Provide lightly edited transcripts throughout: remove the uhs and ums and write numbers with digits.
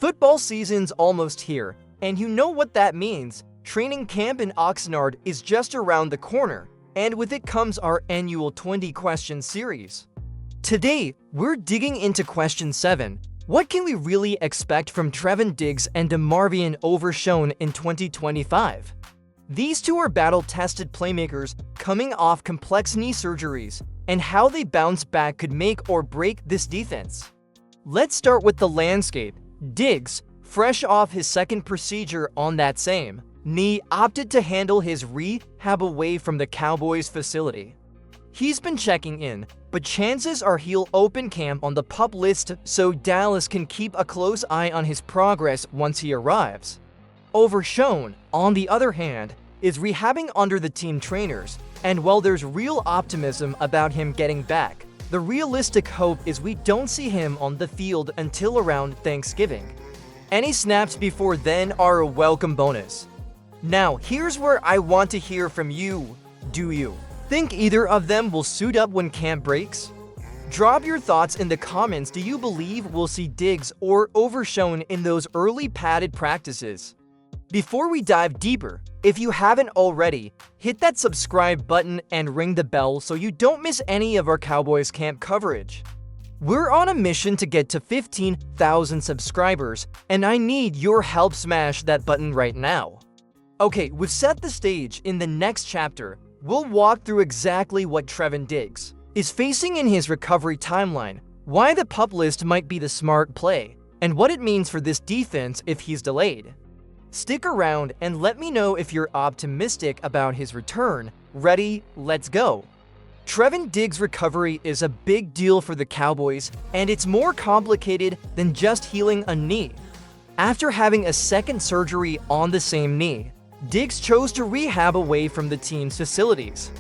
Football season's almost here, and you know what that means. Training camp in Oxnard is just around the corner, and with it comes our annual 20-question series. Today, we're digging into question 7. What can we really expect from Trevan Diggs and DeMarvion Overshown in 2025? These two are battle-tested playmakers coming off complex knee surgeries, and how they bounce back could make or break this defense. Let's start with the landscape. Diggs, fresh off his second procedure on that same knee, opted to handle his rehab away from the Cowboys facility. He's been checking in, but chances are he'll open camp on the PUP list so Dallas can keep a close eye on his progress once he arrives. Overshown, on the other hand, is rehabbing under the team trainers, and while there's real optimism about him getting back, the realistic hope is we don't see him on the field until around Thanksgiving. Any snaps before then are a welcome bonus. Now, here's where I want to hear from you. Do you think either of them will suit up when camp breaks? Drop your thoughts in the comments. Do you believe we'll see Diggs or Overshown in those early padded practices? Before we dive deeper, if you haven't already, hit that subscribe button and ring the bell so you don't miss any of our Cowboys camp coverage. We're on a mission to get to 15,000 subscribers, and I need your help. Smash that button right now. Okay, we've set the stage. In the next chapter, we'll walk through exactly what Trevan Diggs is facing in his recovery timeline, why the PUP list might be the smart play, and what it means for this defense if he's delayed. Stick around and let me know if you're optimistic about his return. Ready? Let's go. Trevan Diggs' recovery is a big deal for the Cowboys, and it's more complicated than just healing a knee. After having a second surgery on the same knee, Diggs chose to rehab away from the team's facilities.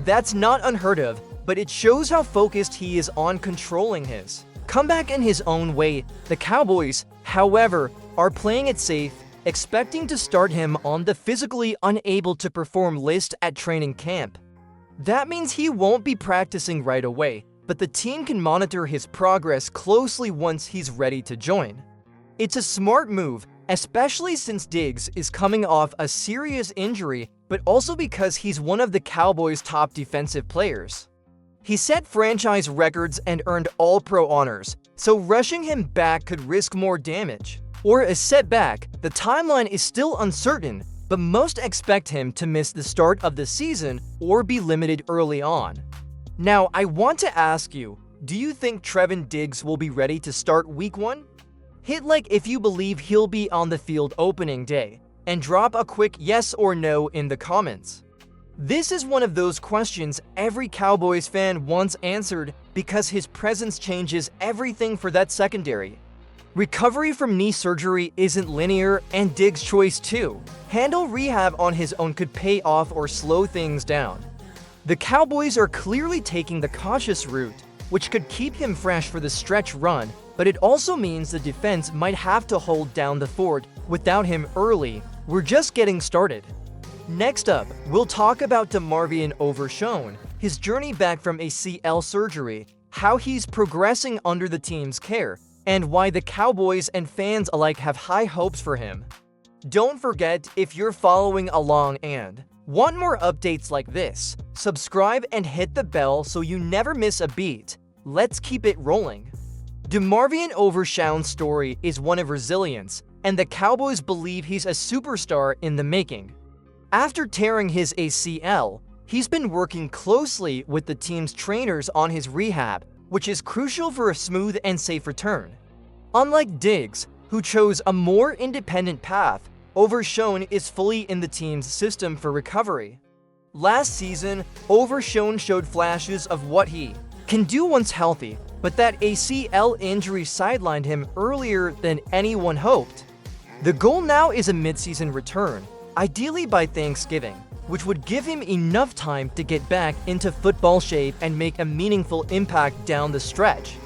That's not unheard of, but it shows how focused he is on controlling his comeback in his own way. The Cowboys, however, are playing it safe, expecting to start him on the physically unable to perform list at training camp. That means he won't be practicing right away, but the team can monitor his progress closely once he's ready to join. It's a smart move, especially since Diggs is coming off a serious injury, but also because he's one of the Cowboys' top defensive players. He set franchise records and earned All-Pro honors, so rushing him back could risk more damage or a setback. The timeline is still uncertain, but most expect him to miss the start of the season or be limited early on. Now, I want to ask you, do you think Trevan Diggs will be ready to start Week 1? Hit like if you believe he'll be on the field opening day, and drop a quick yes or no in the comments. This is one of those questions every Cowboys fan wants answered because his presence changes everything for that secondary. Recovery from knee surgery isn't linear, and Diggs' choice to handle rehab on his own could pay off or slow things down. The Cowboys are clearly taking the cautious route, which could keep him fresh for the stretch run, but it also means the defense might have to hold down the fort without him early. We're just getting started. Next up, we'll talk about DeMarvion Overshown, his journey back from ACL surgery, how he's progressing under the team's care, and why the Cowboys and fans alike have high hopes for him. Don't forget, if you're following along and want more updates like this, subscribe and hit the bell so you never miss a beat. Let's keep it rolling. DeMarvion Overshown's story is one of resilience, and the Cowboys believe he's a superstar in the making. After tearing his ACL, he's been working closely with the team's trainers on his rehab, which is crucial for a smooth and safe return. Unlike Diggs, who chose a more independent path, Overshown is fully in the team's system for recovery. Last season, Overshown showed flashes of what he can do once healthy, but that ACL injury sidelined him earlier than anyone hoped. The goal now is a midseason return, ideally by Thanksgiving, which would give him enough time to get back into football shape and make a meaningful impact down the stretch.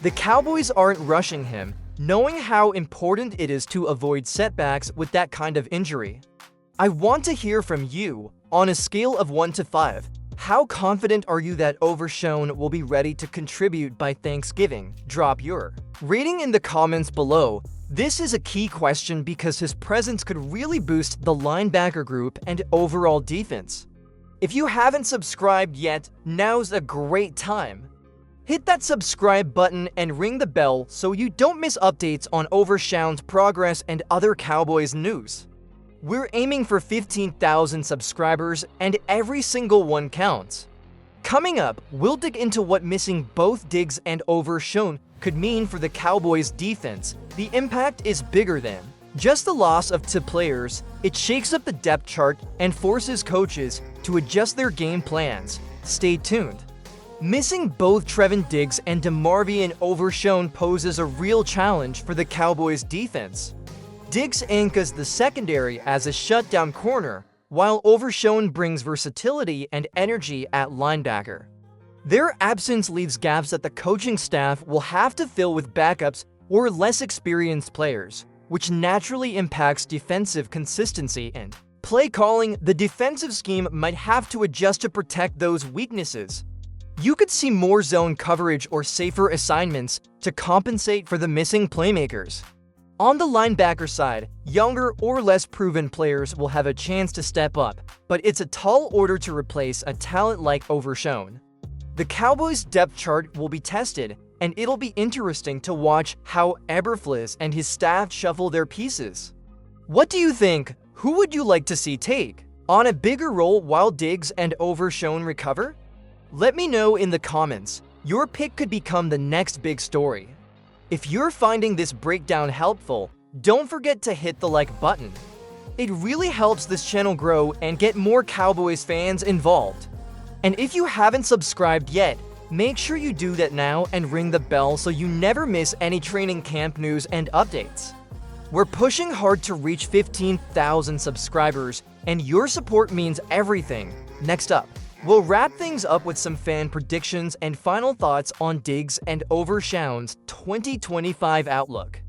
The Cowboys aren't rushing him, knowing how important it is to avoid setbacks with that kind of injury. I want to hear from you. On a scale of 1 to 5, how confident are you that Overshown will be ready to contribute by Thanksgiving? Drop your rating in the comments below. This is a key question because his presence could really boost the linebacker group and overall defense. If you haven't subscribed yet, now's a great time. Hit that subscribe button and ring the bell so you don't miss updates on Overshown's progress and other Cowboys news. We're aiming for 15,000 subscribers and every single one counts. Coming up, we'll dig into what missing both Diggs and Overshown could mean for the Cowboys' defense. The impact is bigger than just the loss of two players. It shakes up the depth chart and forces coaches to adjust their game plans. Stay tuned. Missing both Trevan Diggs and DeMarvion Overshown poses a real challenge for the Cowboys' defense. Diggs anchors the secondary as a shutdown corner, while Overshown brings versatility and energy at linebacker. Their absence leaves gaps that the coaching staff will have to fill with backups or less experienced players, which naturally impacts defensive consistency and play calling. The defensive scheme might have to adjust to protect those weaknesses. You could see more zone coverage or safer assignments to compensate for the missing playmakers. On the linebacker side, younger or less proven players will have a chance to step up, but it's a tall order to replace a talent like Overshown. The Cowboys' depth chart will be tested, and it'll be interesting to watch how Eberflus and his staff shuffle their pieces. What do you think? Who would you like to see take on a bigger role while Diggs and Overshown recover? Let me know in the comments. Your pick could become the next big story. If you're finding this breakdown helpful, don't forget to hit the like button. It really helps this channel grow and get more Cowboys fans involved. And if you haven't subscribed yet, make sure you do that now and ring the bell so you never miss any training camp news and updates. We're pushing hard to reach 15,000 subscribers, and your support means everything. Next up, we'll wrap things up with some fan predictions and final thoughts on Diggs and Overshown's 2025 outlook.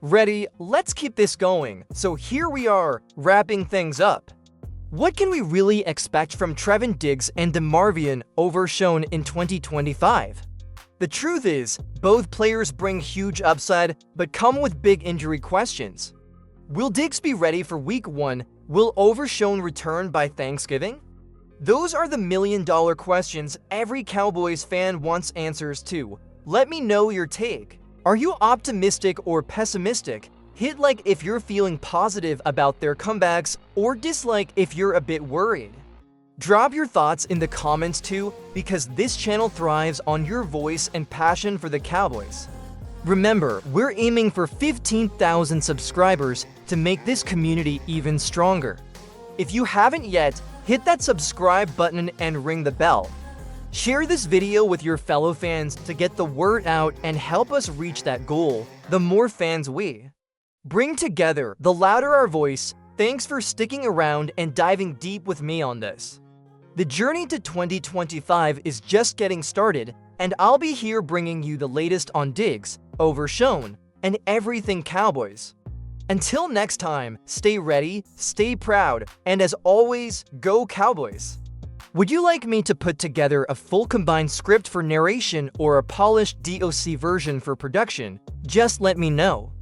Ready? Let's keep this going. So here we are, wrapping things up. What can we really expect from Trevan Diggs and DeMarvion Overshown in 2025? The truth is, both players bring huge upside but come with big injury questions. Will Diggs be ready for Week 1? Will Overshown return by Thanksgiving? Those are the million-dollar questions every Cowboys fan wants answers to. Let me know your take. Are you optimistic or pessimistic? Hit like if you're feeling positive about their comebacks, or dislike if you're a bit worried. Drop your thoughts in the comments too, because this channel thrives on your voice and passion for the Cowboys. Remember, we're aiming for 15,000 subscribers to make this community even stronger. If you haven't yet, hit that subscribe button and ring the bell. Share this video with your fellow fans to get the word out and help us reach that goal. The more fans we bring together, the louder our voice. Thanks for sticking around and diving deep with me on this. The journey to 2025 is just getting started, and I'll be here bringing you the latest on Diggs, Overshown, and everything Cowboys. Until next time, stay ready, stay proud, and as always, go Cowboys! Would you like me to put together a full combined script for narration or a polished DOC version for production? Just let me know.